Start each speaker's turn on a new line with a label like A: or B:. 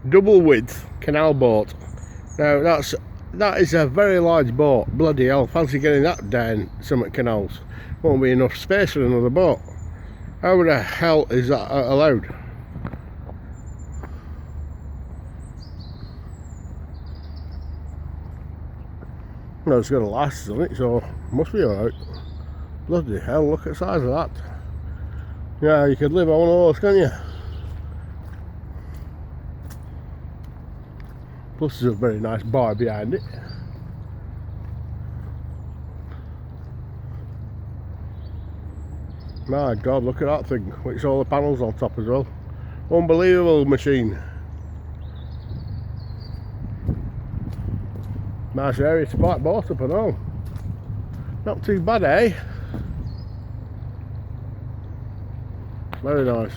A: double width canal boat. Now that is a very large boat. Bloody hell, fancy getting that down some canals. Won't be enough space for another boat. How the hell is that allowed? No, it's got a license on it, so must be alright. Bloody hell, look at the size of that. Yeah, you could live on one of those, can't you? Plus there's a very nice bar behind it. My God, look at that thing with solar panels on top as well. Unbelievable machine. Nice area to park boat up and all. Not too bad, eh? Very nice.